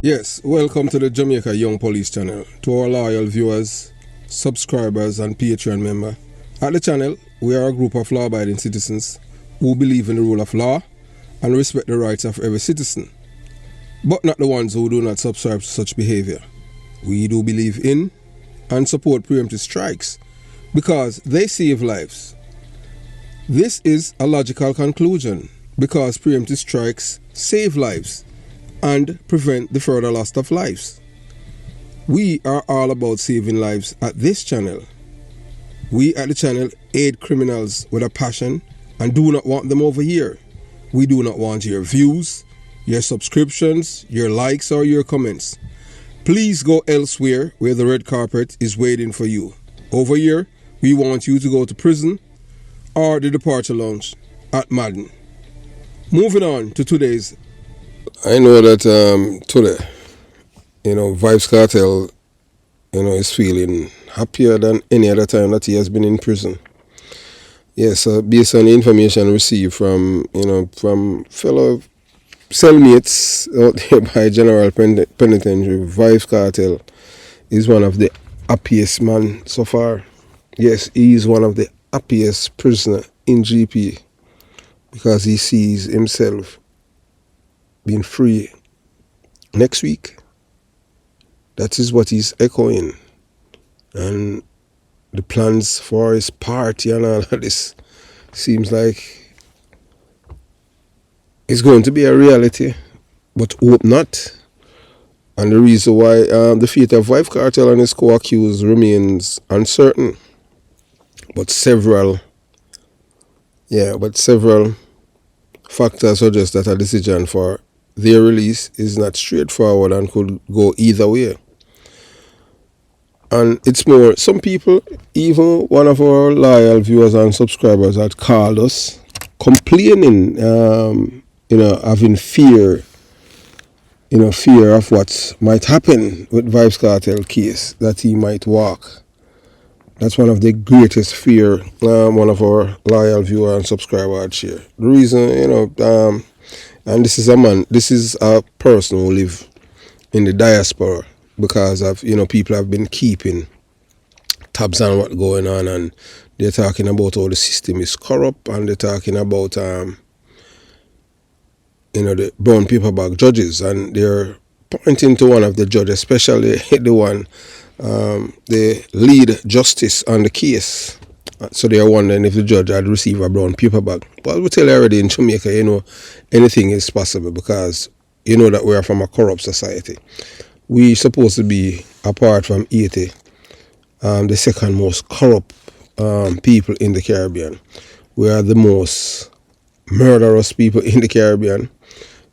Yes, welcome to the Jamaica Young Police channel. To our loyal viewers, subscribers and Patreon member. At the channel, we are a group of law-abiding citizens who believe in the rule of law and respect the rights of every citizen, but not the ones who do not subscribe to such behavior. We do believe in and support preemptive strikes because they save lives. This is a logical conclusion because preemptive strikes save lives and prevent the further loss of lives. We are all about saving lives at this channel. We at the channel aid criminals with a passion and do not want them over here. We do not want your views, your subscriptions, your likes or your comments. Please go elsewhere where the red carpet is waiting for you. Over here, we want you to go to prison or the departure lounge at Madden. Moving on to today's. I know that today, Vybz Kartel, is feeling happier than any other time that he has been in prison. Yes, based on the information received from fellow cellmates out there by General Penitentiary, Vybz Kartel is one of the happiest man so far. Yes, he is one of the happiest prisoner in GP because he sees himself being free next week. That is what he's echoing. And the plans for his party and all of this seems like it's going to be a reality, but hope not. And the reason why the fate of Vybz Kartel and his co-accused remains uncertain. But several factors suggest that a decision for their release is not straightforward and could go either way. And it's more, some people, even one of our loyal viewers and subscribers had called us complaining, having fear of what might happen with Vybz Kartel case, that he might walk. That's one of the greatest fear one of our loyal viewers and subscribers had shared. The reason, and this is a person who live in the diaspora because of, people have been keeping tabs on what's going on, and they're talking about how the system is corrupt, and they're talking about, the brown paperback judges, and they're pointing to one of the judges, especially the one, the lead justice on the case. So they are wondering if the judge had received a brown paper bag. Well, we tell you already in Jamaica, anything is possible because that we are from a corrupt society. We supposed to be, apart from Haiti, the second most corrupt people in the Caribbean. We are the most murderous people in the Caribbean.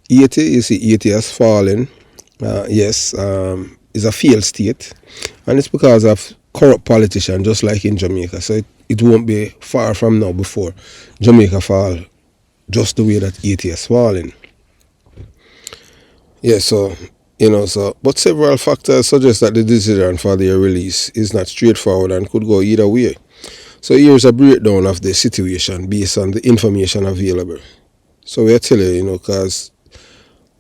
Haiti has fallen. Yes, is a failed state, and it's because of corrupt politicians, just like in Jamaica. So it won't be far from now before Jamaica fall just the way that Haiti has fallen. Yeah, but several factors suggest that the decision for their release is not straightforward and could go either way. So here's a breakdown of the situation based on the information available. So we're telling you, because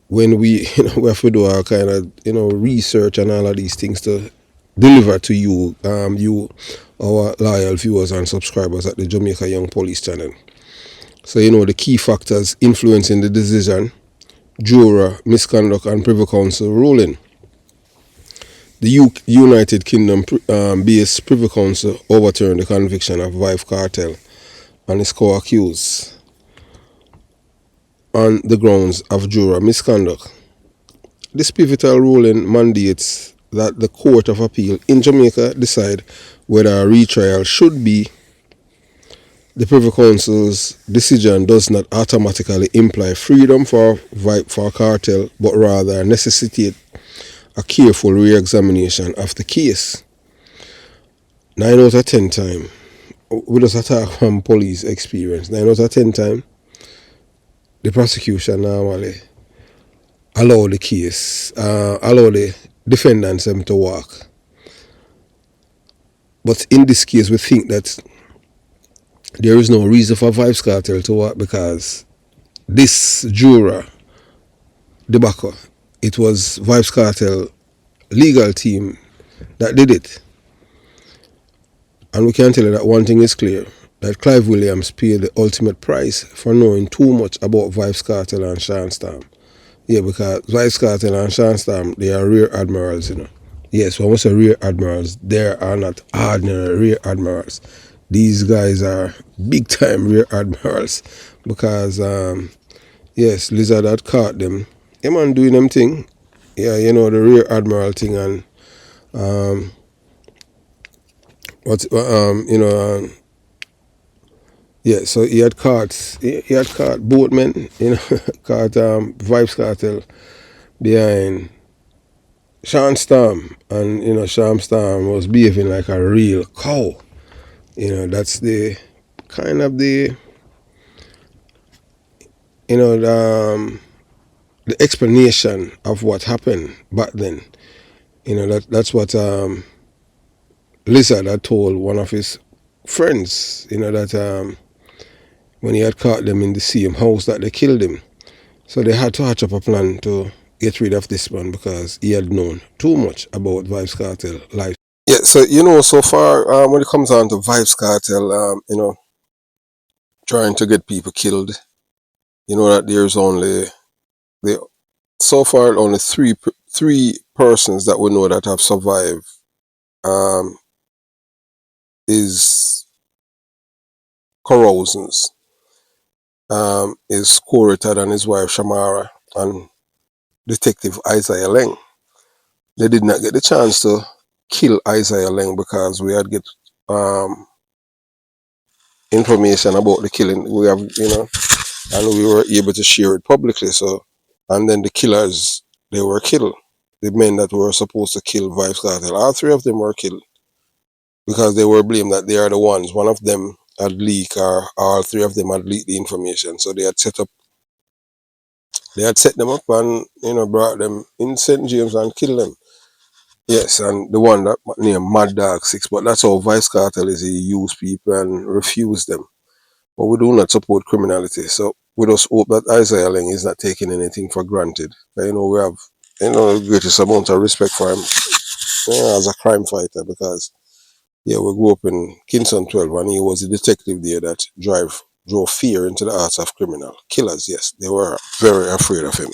when we have to do our kind of research and all of these things to deliver to you, our loyal viewers and subscribers at the Jamaica Young Police channel. So the key factors influencing the decision: juror misconduct and Privy Council ruling. The United Kingdom based Privy Council overturned the conviction of Vybz Kartel and his co-accused on the grounds of juror misconduct. This pivotal ruling mandates that the Court of Appeal in Jamaica decide whether a retrial should be. The Privy Council's decision does not automatically imply freedom for Kartel, but rather necessitate a careful re-examination of the case. 9 out of 10 times, we just attack from police experience, 9 out of 10 times, the prosecution normally allow the case, allow the defendants them to walk. But in this case, we think that there is no reason for Vybz Kartel to walk because this juror debacle it was Vybz Kartel legal team that did it. And we can tell you that one thing is clear, that Clive Williams paid the ultimate price for knowing too much about Vybz Kartel and Sean Storm. Yeah, because Vybz Kartel and Sean Storm, they are rear admirals, you know. Yes, when we say rear admirals, they are not ordinary rear admirals. These guys are big time rear admirals because, yes, Lizard had caught them. Yeah, man, doing them thing. Yeah, you know, the rear admiral thing and, yeah, so he had caught boatmen, you know, caught Vybz Kartel behind Sean Storm, and you know Sean Storm was behaving like a real cow. You know, that's the kind of the you know the explanation of what happened back then. You know that's what Lizard had told one of his friends. You know that when he had caught them in the same house that they killed him, so they had to hatch up a plan to get rid of this man because he had known too much about Vybz Kartel life. Yeah, so you know, so far when it comes on to Vybz Kartel, you know, trying to get people killed, you know that there's only the so far only three persons that we know that have survived. Um, is Corrosons, is Corritad and his wife Shamara, and Detective Isaiah Leng. They did not get the chance to kill Isaiah Leng because we had get information about the killing. We have, you know, and we were able to share it publicly. So, and then the killers, they were killed. The men that were supposed to kill Vybz Kartel, all three of them were killed because they were blamed that they are the ones. One of them had leaked, or all three of them had leaked the information. So they had set them up and, you know, brought them in St. James and killed them. Yes, and the one that named Mad Dog 6, but that's how Vybz Kartel is. He used people and refused them. But we do not support criminality. So we just hope that Isaiah Leng is not taking anything for granted. You know, we have, you know, the greatest amount of respect for him, you know, as a crime fighter because, yeah, we grew up in Kingston 12 and he was a detective there that drove fear into the hearts of criminal killers. Yes, they were very afraid of him.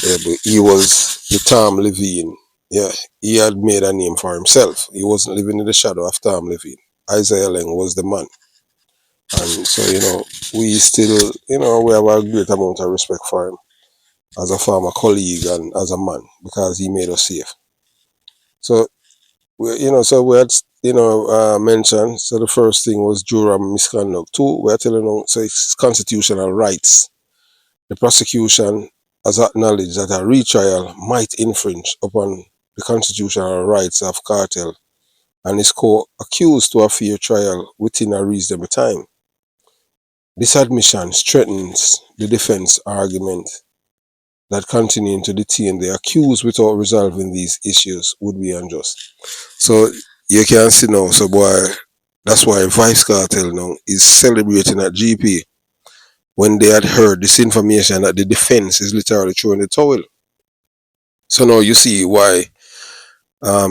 Yeah, but he was the Tom Levine. Yeah, he had made a name for himself. He wasn't living in the shadow of Tom Levine. Isaiah Leng was the man. And so, you know, we still, you know, we have a great amount of respect for him as a former colleague and as a man because he made us safe. So, you know, so we had, you know, mentioned, so the first thing was Durham misconduct. Two, we're telling them, so it's constitutional rights. The prosecution has acknowledged that a retrial might infringe upon the constitutional rights of Kartel and is co-accused to a fair trial within a reasonable time. This admission strengthens the defense argument that continuing to detain the accused without resolving these issues would be unjust. So you can see now, so boy, that's why Vybz Kartel now is celebrating at GP when they had heard this information that the defense is literally throwing the towel. So now you see why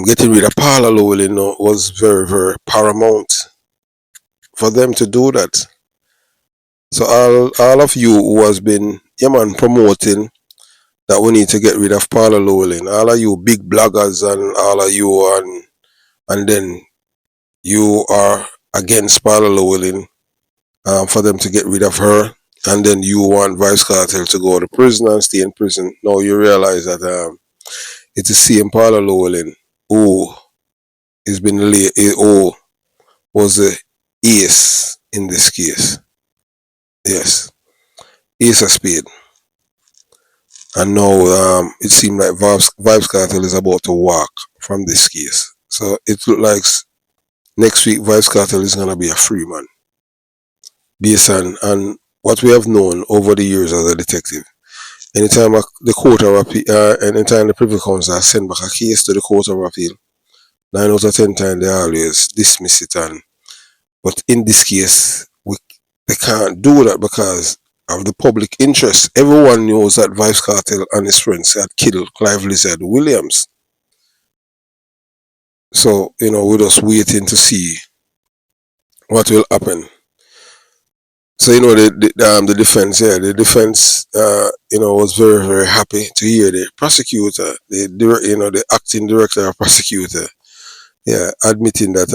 getting rid of Paula Lowell, you know, was very, very paramount for them to do that. So all of you who has been, yeah man, promoting that we need to get rid of Paula Lowell, all of you big bloggers and all of you and then you are against Paula Lowell for them to get rid of her, and then you want Vybz Kartel to go to prison and stay in prison. Now you realize that it's the same Paula Lowell who who was the ace in this case. Yes, ace of spade. And now it seems like Vybz Kartel is about to walk from this case. So it looks like next week Vybz Kartel is gonna be a free man. Based on what we have known over the years as a detective. Anytime the court of appeal, anytime the Privy Council send back a case to the Court of Appeal, 9 out of 10 times they always dismiss it. But in this case, they can't do that because of the public interest. Everyone knows that Vybz Kartel and his friends had killed Clive Lizard Williams. So, we're just waiting to see what will happen. So, the defense, was very, very happy to hear the prosecutor, the acting director of prosecutor, admitting that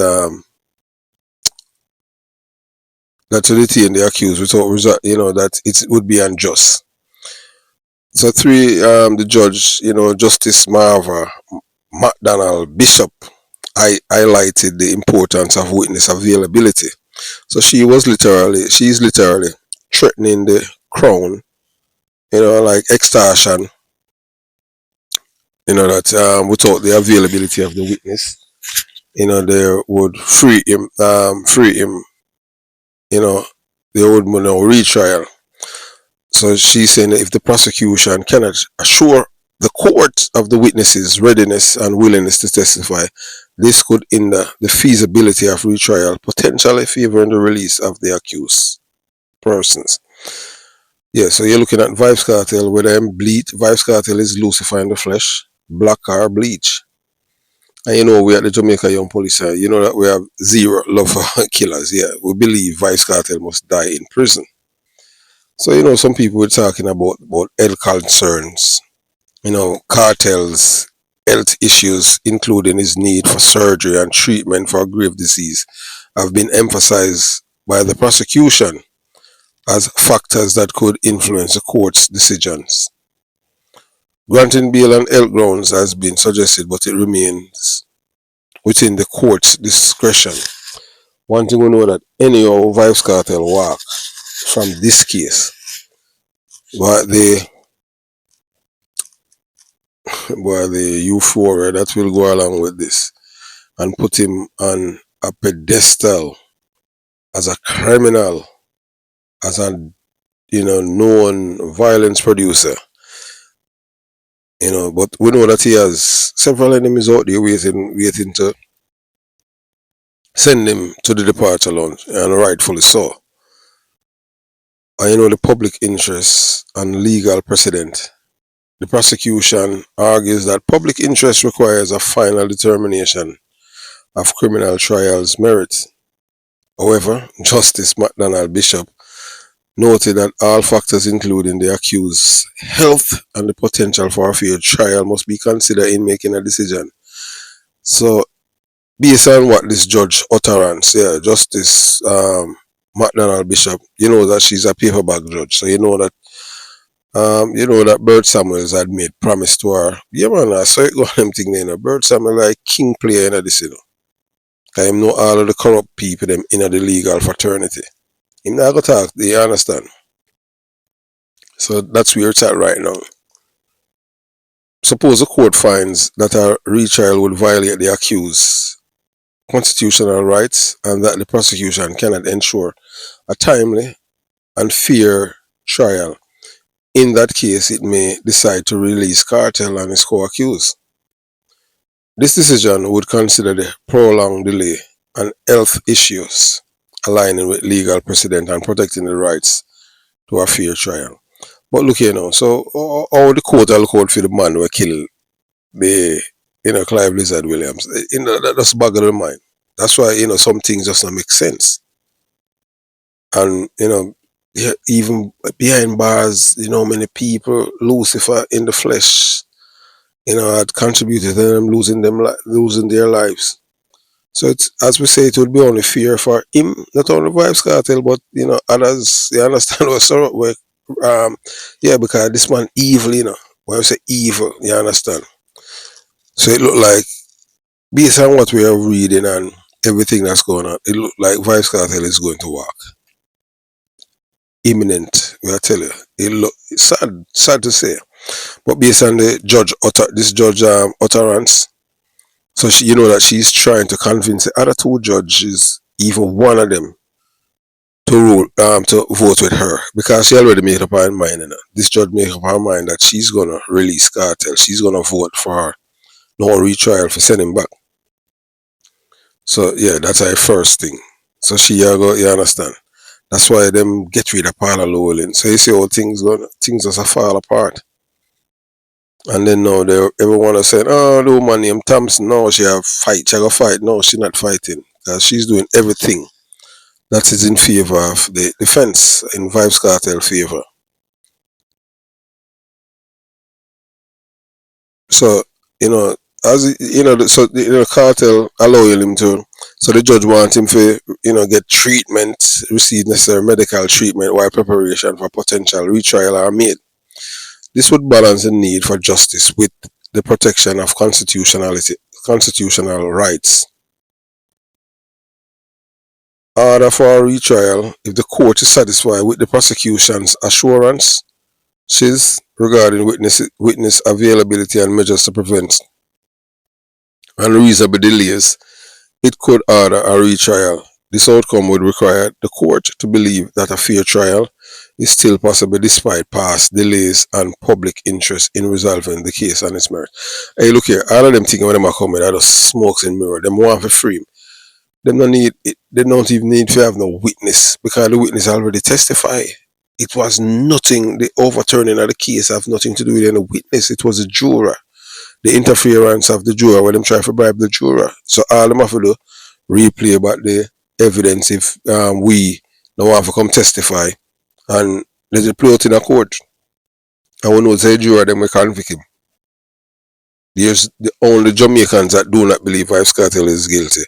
to detain the accused without result, that it would be unjust. So the judge, Justice Marva McDonald Bishop, highlighted the importance of witness availability. So she's literally threatening the crown, like extortion, that without the availability of the witness, they would free him, they would retrial. So she's saying that if the prosecution cannot assure the court of the witnesses' readiness and willingness to testify, this could hinder the feasibility of retrial, potentially favoring the release of the accused persons. Yeah, so you're looking at Vybz Kartel, where them bleed. Vybz Kartel is Lucifer in the flesh, black or bleach. And we at the Jamaica Young Police, that we have zero love for killers. Yeah, we believe Vybz Kartel must die in prison. So, some people were talking about health concerns, Kartel's health issues, including his need for surgery and treatment for a grave disease, have been emphasized by the prosecution as factors that could influence the court's decisions. Granting bail on health grounds has been suggested, but it remains within the court's discretion. One thing we know that anyhow Vybz Kartel walk from this case, but the euphoria that will go along with this and put him on a pedestal as a criminal, as a known violence producer. But we know that he has several enemies out there waiting to send him to the departure lounge, and rightfully so. And the public interest and legal precedent. The prosecution argues that public interest requires a final determination of criminal trial's merits. However, Justice McDonald Bishop noted that all factors, including the accused's health and the potential for a fair trial, must be considered in making a decision. So, based on what this judge utterance, Justice McDonald Bishop, that she's a paperback judge, so that Bert Samuels had made promise to her. Yeah, man, I saw it go on them thing. Bert Samuel like king player in this, Because him know all of the corrupt people them in the legal fraternity. Him not go talk, do you understand? So that's where it's at right now. Suppose the court finds that a retrial would violate the accused's constitutional rights and that the prosecution cannot ensure a timely and fair trial. In that case, it may decide to release Kartel and his co-accused. This decision would consider the prolonged delay and health issues, aligning with legal precedent and protecting the rights to a fair trial. But look here now, so how the court will look out for the man who killed the Clive Lizard Williams. That's boggle the mind. That's why some things just don't make sense. And even behind bars, many people, Lucifer in the flesh, had contributed to them losing their lives. So it's, as we say, it would be only fair for him, not only Vybz Kartel, but others. You understand what's up? Because this man evil, when I say evil, you understand. So it looked like, based on what we are reading and everything that's going on, it looked like Vybz Kartel is going to walk. Imminent, I tell you. It look sad to say, but based on the judge utterance, so she, that she's trying to convince the other two judges, even one of them, to rule to vote with her, because she already made up her mind. This judge made up her mind that she's gonna release Kartel. She's gonna vote for her no retrial for sending back. So that's her first thing. So you understand. That's why them get rid of Paula Lowling. So you see how things just fall apart. And then now everyone is saying, oh, the woman named Thompson, no, she have fight, she have a fight. No, she's not fighting. She's doing everything that is in favor of the defense, in Vybz Kartel favor. So, as so Cartel allowing him to, so the judge wants him to, get treatment, receive necessary medical treatment while preparation for potential retrial are made. This would balance the need for justice with the protection of constitutional rights. Order for a retrial if the court is satisfied with the prosecution's assurances regarding witness availability and measures to prevent unreasonable delays. It could order a retrial. This outcome would require the court to believe that a fair trial is still possible despite past delays and public interest in resolving the case on its merit. Hey, look here, all of them thinking when them are coming, that just smokes in mirror. Them want to free him. They don't even need to have no witness because the witness already testify. It was nothing, the overturning of the case have nothing to do with any witness. It was a juror. The interference of the juror when them try to bribe the juror. So all them have to do, replay about the evidence if we don't want to come testify and let it play out in a court. And we know the juror them we convict him. There's the only Jamaicans that do not believe Vybz Kartel is guilty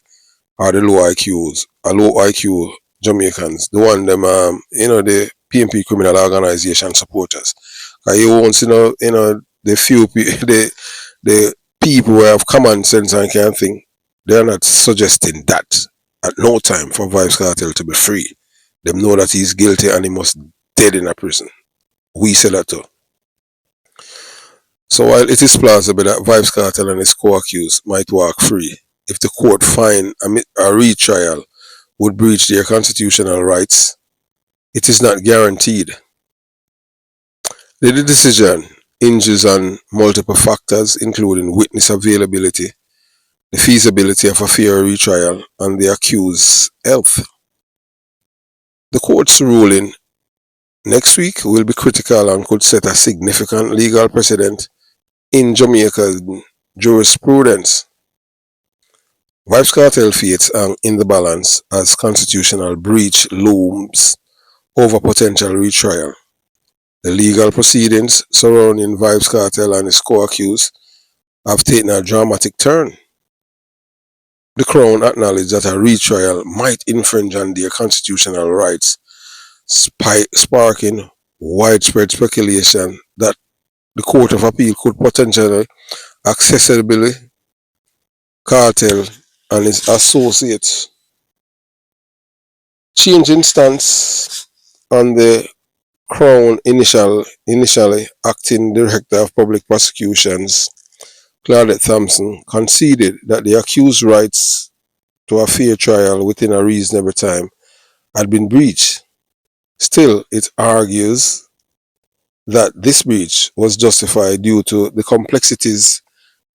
are the low IQ Jamaicans. The one them the PMP criminal organization supporters. Cause you won't the few the people who have common sense and can think, they are not suggesting that at no time for Vybz Kartel to be free. They know that he's guilty and he must dead in a prison. We say that too. So while it is plausible that Vybz Kartel and his co-accused might walk free, if the court find a retrial would breach their constitutional rights, it is not guaranteed. The decision hinges on multiple factors, including witness availability, the feasibility of a fair retrial, and the accused's health. The court's ruling next week will be critical and could set a significant legal precedent in Jamaican jurisprudence. Vybz Kartel fates hang in the balance as constitutional breach looms over potential retrial. The legal proceedings surrounding Vybz Kartel and his co-accused have taken a dramatic turn. The Crown acknowledged that a retrial might infringe on their constitutional rights, sparking widespread speculation that the Court of Appeal could potentially accessibly Kartel and his associates. Changing stance on the Crown initially acting Director of Public Prosecutions, Claudette Thompson, conceded that the accused's rights to a fair trial within a reasonable time had been breached. Still, it argues that this breach was justified due to the complexities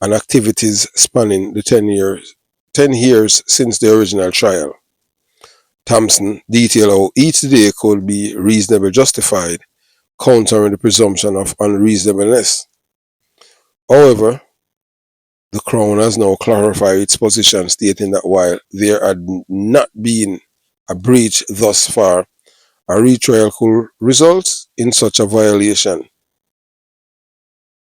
and activities spanning the 10 years since the original trial. Thompson detailed how each day could be reasonably justified, countering the presumption of unreasonableness. However, the Crown has now clarified its position, stating that while there had not been a breach thus far, a retrial could result in such a violation.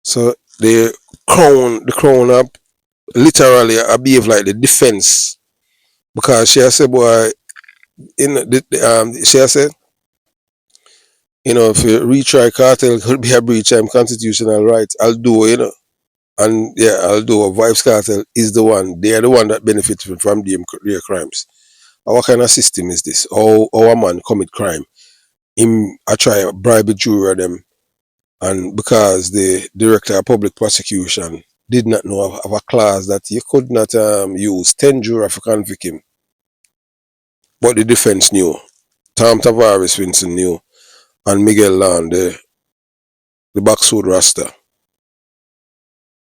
So the Crown have literally behave like the defense, because she has said, boy, she has said, if you retry Kartel could be a breach of constitutional rights, I'll do it, and yeah, I'll do it. Vybz Kartel is the one, they are the one that benefits from their crimes. What kind of system is this? How a man commit crime, I try to bribe a juror them, and because the Director of Public Prosecution did not know of a clause that you could not use 10 jurors to convict him, but the defense knew. Tom Tavares Winston knew, and Miguel Land, the backsuit Rasta,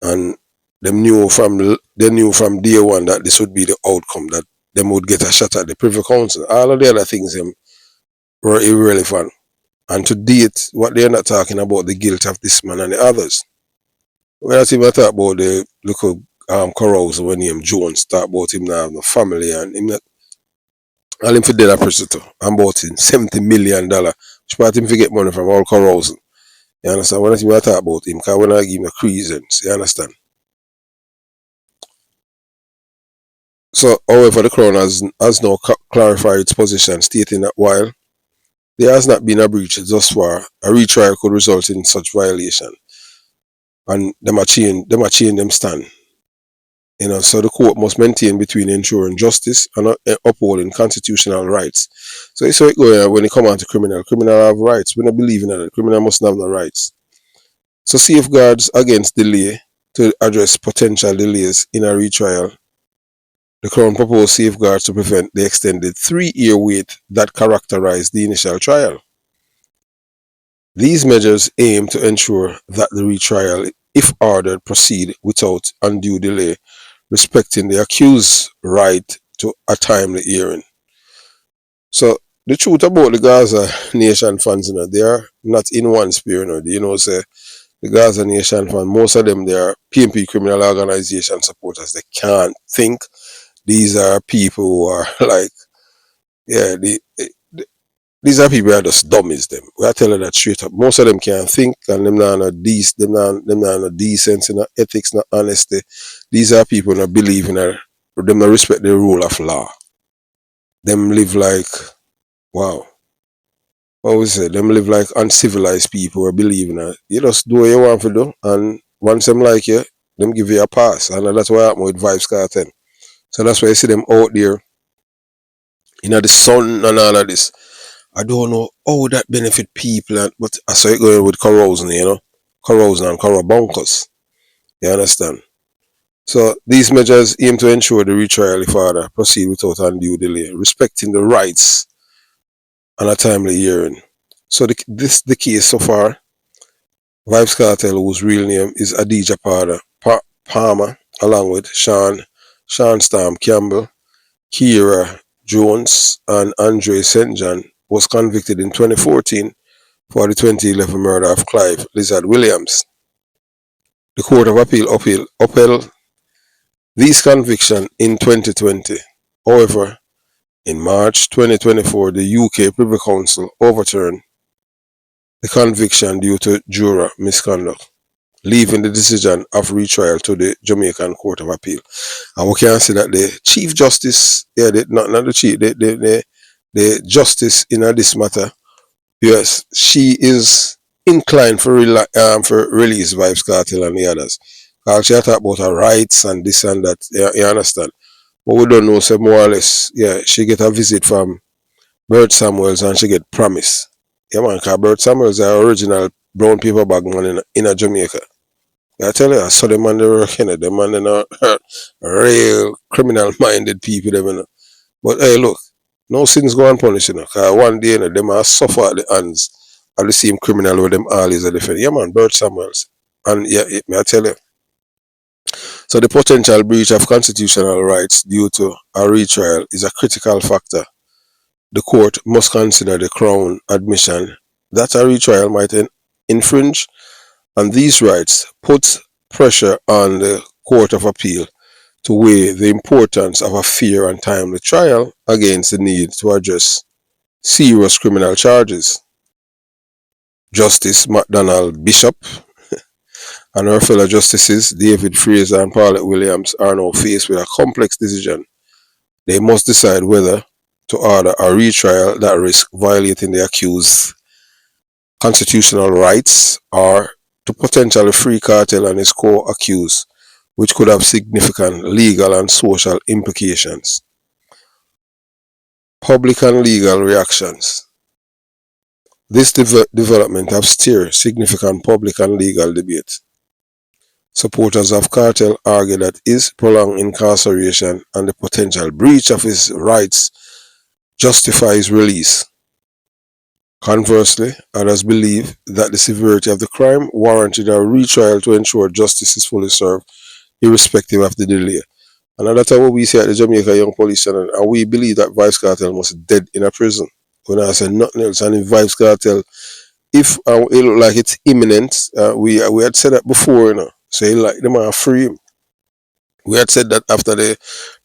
and they knew from day one that this would be the outcome, that them would get a shot at the Privy Council. All of the other things were irrelevant. And to date, what they're not talking about the guilt of this man and the others. We're not even talk about the local carousel when him Jones talk about him now having a family and him not all him for dead a prison too. And bought him $70 million. Which part him forget money from all carousel. You understand? We're not even talk about him because we're not giving him reasons. You understand? So, however, the Crown has now clarified its position, stating that while there has not been a breach thus far, a retrial could result in such violation. And them a change them stand. So the court must maintain between ensuring justice and upholding constitutional rights. So it's how it goes when it comes on to criminal. Criminal have rights. We don't believe in that. Criminal must have no rights. So safeguards against delay to address potential delays in a retrial. The Crown proposed safeguards to prevent the extended 3-year wait that characterized the initial trial. These measures aim to ensure that the retrial, if ordered, proceed without undue delay, respecting the accused's right to a timely hearing. So the truth about the Gaza Nation fans, they are not in one spirit. Say the Gaza Nation fans, most of them, they are PMP criminal organization supporters. They can't think. These are people who are like, these are people who are just dummies. Them. We are telling that straight up. Most of them can't think, and them not no decency, no ethics, no honesty. These are people who believe in them not respect the rule of law. Them live like, wow. What we say? Them live like uncivilized people who believe in it. You just do what you want to do, and once them like you, them give you a pass. And that's why happened with Vybz Kartel. So that's why you see them out there, the sun and all of this. I don't know how that benefit people, but I saw it going with corrosion, corrosion and corrobonkers. You understand? So these measures aim to ensure the retrial, if order, proceed without undue delay, respecting the rights and a timely hearing. So the case so far, Vybz Kartel, whose real name is Adidja Palmer, along with Sean Storm Campbell, Kira Jones, and Andre St. John, was convicted in 2014 for the 2011 murder of Clive Lizard Williams. The Court of Appeal upheld these convictions in 2020. However, in March 2024, the UK Privy Council overturned the conviction due to juror misconduct, leaving the decision of retrial to the Jamaican Court of Appeal. And we can see that the Chief Justice, not the Chief, the Justice in this matter, yes, she is inclined for release Vybz Kartel and the others. Because she talk about her rights and this and that, you understand. But we don't know, so more or less, she get a visit from Bert Samuels and she get promise. Yeah man, because Bert Samuels is the original brown paper bag man in Jamaica. I tell you, I saw them on the work, them man are real criminal minded people, But hey, look, no sins go unpunished, because one day, them are suffer at the hands of the same criminal with them all is a defense. Yeah, man, Bert Samuels. And may I tell you. So the potential breach of constitutional rights due to a retrial is a critical factor. The court must consider the Crown admission that a retrial might infringe on these rights, puts pressure on the Court of Appeal to weigh the importance of a fair and timely trial against the need to address serious criminal charges. Justice McDonald Bishop and her fellow justices, David Fraser and Paulette Williams, are now faced with a complex decision. They must decide whether to order a retrial that risks violating the accused's constitutional rights or to potentially free Kartel and his co-accused, which could have significant legal and social implications. Public and legal reactions. This development have stirred significant public and legal debate. Supporters of Kartel argue that his prolonged incarceration and the potential breach of his rights justify his release. Conversely, others believe that the severity of the crime warranted a retrial to ensure justice is fully served, irrespective of the delay. And that's what we say at the Jamaica Young Police Channel, and we believe that Vybz Kartel must be dead in a prison. When I say nothing else, and if Vybz Kartel, if it look like it's imminent, we had said that before, you know. So like them are free. We had said that after the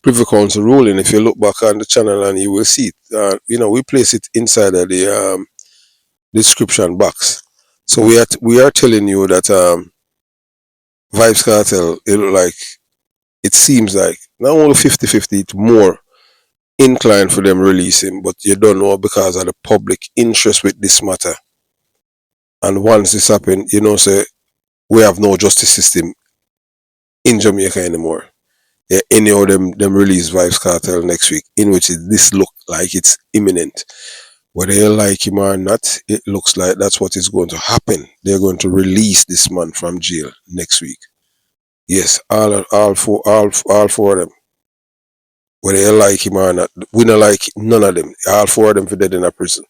Privy Council ruling. If you look back on the channel and you will see it, we place it inside of the description box. So we are telling you that Vybz Kartel, it look like it seems like not only 50-50, it's more inclined for them release him, but you don't know because of the public interest with this matter. And once this happen, say we have no justice system in Jamaica anymore. Yeah, anyhow them release Vybz Kartel next week, in which this look like it's imminent. Whether you like him or not, it looks like that's what is going to happen. They're going to release this man from jail next week. Yes, all four of them. Whether you like him or not, we don't like none of them. All four of them for dead in a prison.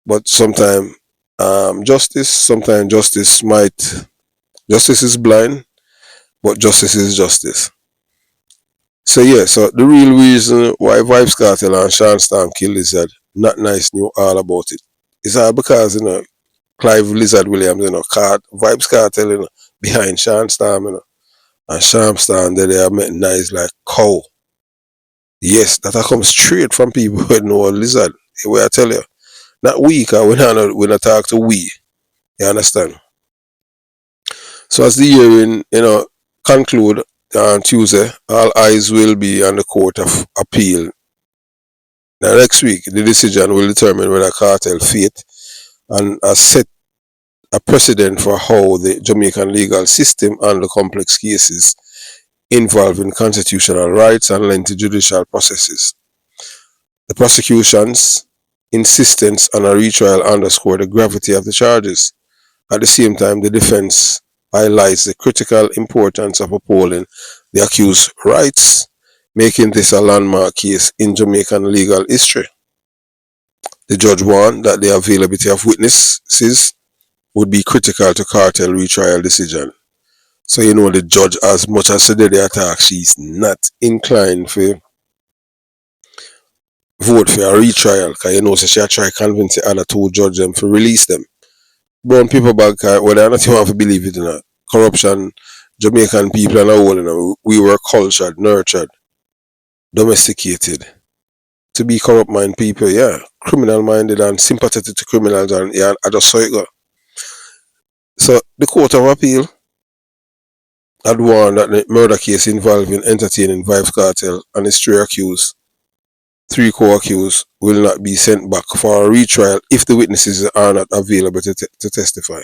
But sometimes justice is blind, but justice is justice. So yeah, so the real reason why Vybz Kartel and Sean Storm kill Lizard, not nice knew all about it. It's all because Clive Lizard Williams, caught Vybz Kartel, behind Sean Storm, and Sean Storm they are met nice like cow. Yes, that come straight from people who know Lizard. The way I tell you. Not we, because we not talk to we. You understand? So as the hearing, conclude on Tuesday, all eyes will be on the Court of Appeal. Now next week, the decision will determine whether Kartel fate and set a precedent for how the Jamaican legal system handle complex cases involving constitutional rights and lengthy judicial processes. The prosecution's insistence on a retrial underscored the gravity of the charges. At the same time, the defense highlights the critical importance of upholding the accused's rights, making this a landmark case in Jamaican legal history. The judge warned that the availability of witnesses would be critical to Kartel retrial decision. So the judge, as much as today they attack, she's not inclined for vote for a retrial, because she try convince the other two judges to release them. Brown people back, whether or not you want to believe it, corruption, Jamaican people and all, we were cultured, nurtured, domesticated to be corrupt minded people, yeah, criminal minded and sympathetic to criminals, and yeah, I just saw it go. So the Court of Appeal had warned that the murder case involving entertaining Vybz Kartel and his three co-accused will not be sent back for a retrial if the witnesses are not available to testify.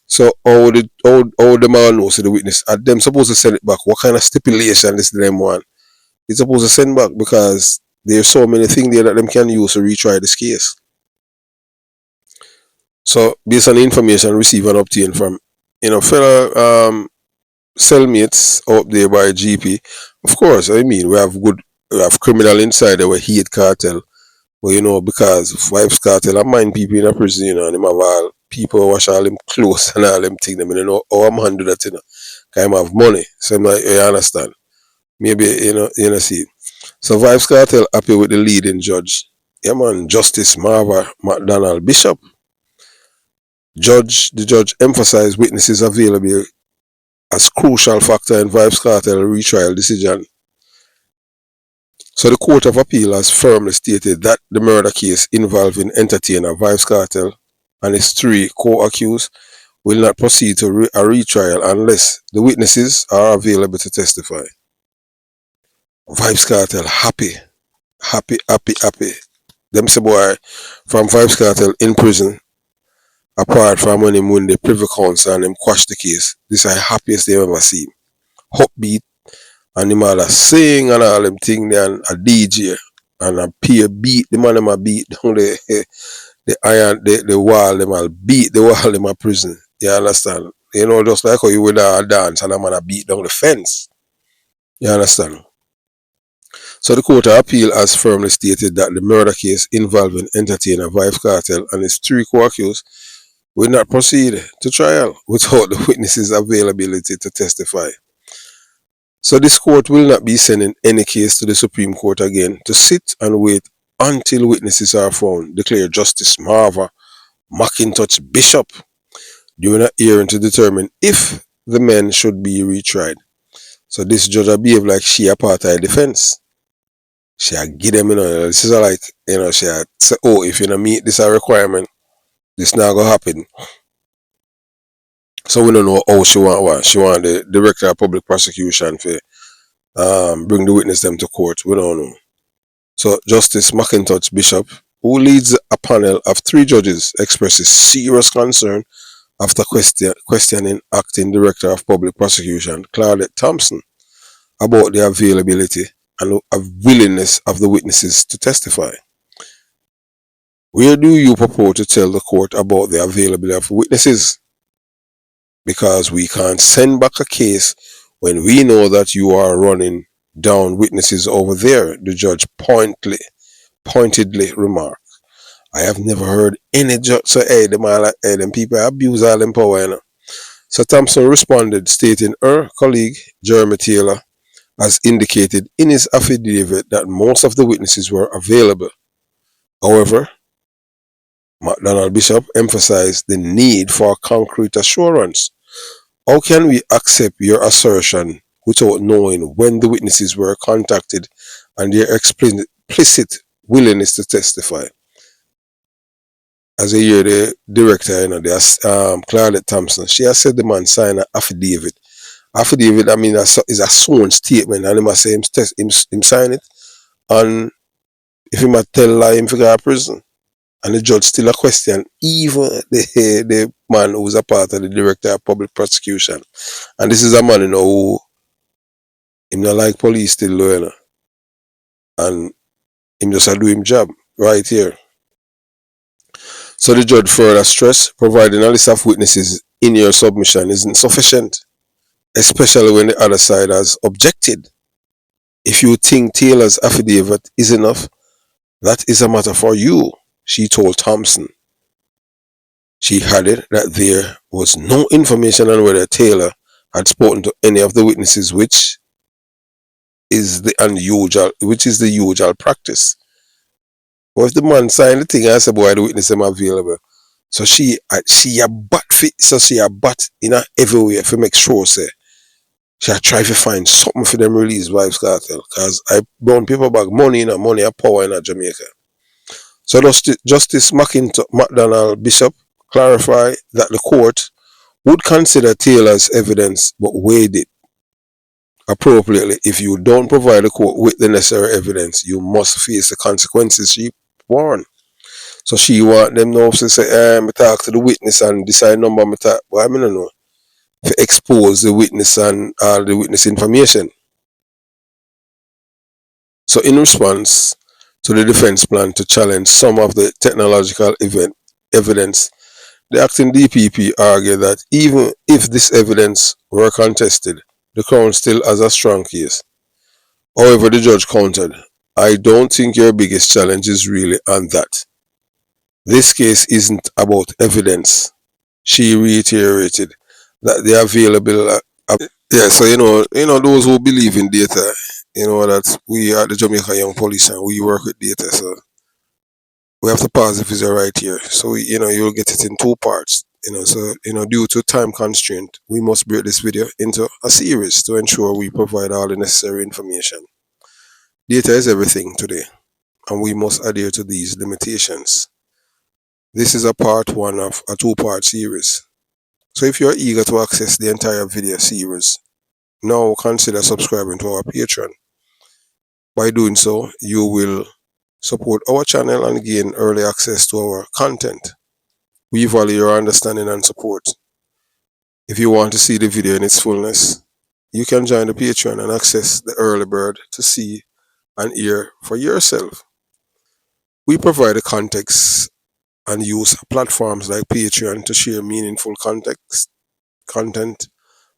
So how the man knows the witness, are them supposed to send it back? What kind of stipulation this them want? It's supposed to send back because there's so many things there that them can use to retry this case. So based on the information received and obtained from fellow cellmates up there by GP, of course, we have criminal inside there who hate Kartel. But because Vybz Kartel and mind people in a prison, and him have all people wash all them clothes and all them things, how a man do that, because him have money. So I'm like, you understand? Maybe, see. So Vybz Kartel happy with the leading judge. Yeah, man, Justice Marva McDonald Bishop. The judge emphasized witnesses available as crucial factor in Vybz Kartel retrial decision. So the Court of Appeal has firmly stated that the murder case involving entertainer Vybz Kartel and his three co-accused will not proceed to a retrial unless the witnesses are available to testify. Vybz Kartel happy. Them say boy from Vybz Kartel in prison, apart from when him win the Privy Council and him quash the case, this is the happiest they ever seen. Upbeat, and him all a sing and all them thing there, and a DJ and a peer beat, the man them a beat down the iron, the wall, them all beat the wall them a prison. You understand? Just like how you would dance and a man a beat down the fence. You understand? So the Court of Appeal has firmly stated that the murder case involving entertainer Vybz Kartel and his three co-accused will not proceed to trial without the witnesses' availability to testify. So this court will not be sending any case to the Supreme Court again to sit and wait until witnesses are found, declared Justice Marva McIntosh Bishop during a hearing to determine if the men should be retried. So this judge behave like she a part of the defense. She a give them, this is like, she a say, oh, if you don't meet this a requirement, this not gonna happen. So we don't know how she want what. She want the director of public prosecution for bring the witness them to court. We don't know. So Justice McIntosh Bishop, who leads a panel of 3 judges, expresses serious concern after questioning acting director of public prosecution Claudette Thompson about the availability and willingness of the witnesses to testify. Where do you purport to tell the court about the availability of witnesses? Because we can't send back a case when we know that you are running down witnesses over there, the judge pointedly remarked. I have never heard any judge say, hey, them people abuse all them power. So Thompson responded, stating her colleague, Jeremy Taylor, has indicated in his affidavit that most of the witnesses were available. However, McDonald Bishop emphasized the need for concrete assurance. How can we accept your assertion without knowing when the witnesses were contacted and their explicit willingness to testify? As a year, the director, Claudette Thompson, she has said the man signed an affidavit. Affidavit, I mean, is a sworn statement, and he must say him sign it. And if he might tell lie, him figure out prison. And the judge still a question, even the man who's a part of the director of public prosecution. And this is a man, who him not like police still, and him just a do him job right here. So the judge further stressed, providing a list of witnesses in your submission isn't sufficient, especially when the other side has objected. If you think Taylor's affidavit is enough, that is a matter for you, she told Thompson. She added that there was no information on whether Taylor had spoken to any of the witnesses, which is the usual practice. But if the man signed the thing and said, boy, the witness them available. So she a bat fit, so she a bat in a everywhere to make sure say she a try to find something for them release Vybz Kartel. Cause I brown paper bag money a power in Jamaica. So Justice McDonald Bishop clarified that the court would consider Taylor's evidence but weighed it appropriately. If you don't provide the court with the necessary evidence, you must face the consequences, she warned. So she want them now to say, I talk to the witness and decide number I talk. Well, I mean, know, to expose the witness and all the witness information. So in response to the defense plan to challenge some of the technological evidence, the acting DPP argued that even if this evidence were contested, the Crown still has a strong case. However, the judge countered, I don't think your biggest challenge is really on that. This case isn't about evidence. She reiterated that the available, so those who believe in data, that we are the Jamaica Young Police and we work with data, so we have to pause the video right here. So you'll get it in 2 parts. So due to time constraint, we must break this video into a series to ensure we provide all the necessary information. Data is everything today, and we must adhere to these limitations. This is a part 1 of a 2-part series. So if you're eager to access the entire video series, now consider subscribing to our Patreon. By doing so, you will support our channel and gain early access to our content. We value your understanding and support. If you want to see the video in its fullness, you can join the Patreon and access the early bird to see and hear for yourself. We provide the context and use platforms like Patreon to share meaningful content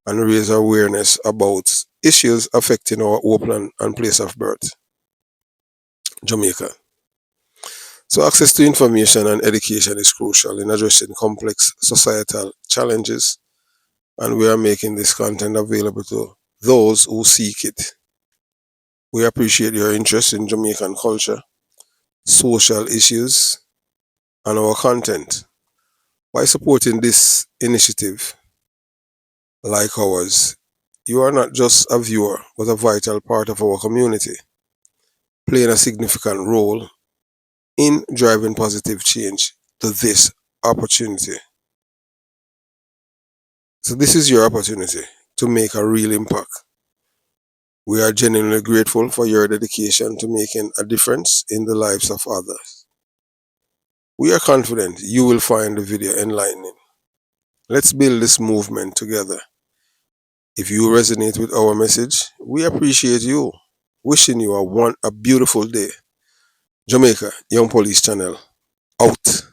and raise awareness about issues affecting our homeland and place of birth, Jamaica. So access to information and education is crucial in addressing complex societal challenges, and we are making this content available to those who seek it. We appreciate your interest in Jamaican culture. social issues, and our content. By supporting this initiative like ours, you are not just a viewer but a vital part of our community, playing a significant role in driving positive change to this opportunity. So, this is your opportunity to make a real impact. We are genuinely grateful for your dedication to making a difference in the lives of others. We are confident you will find the video enlightening. Let's build this movement together. If you resonate with our message, we appreciate you. Wishing you a beautiful day. Jamaica Young Police Channel out.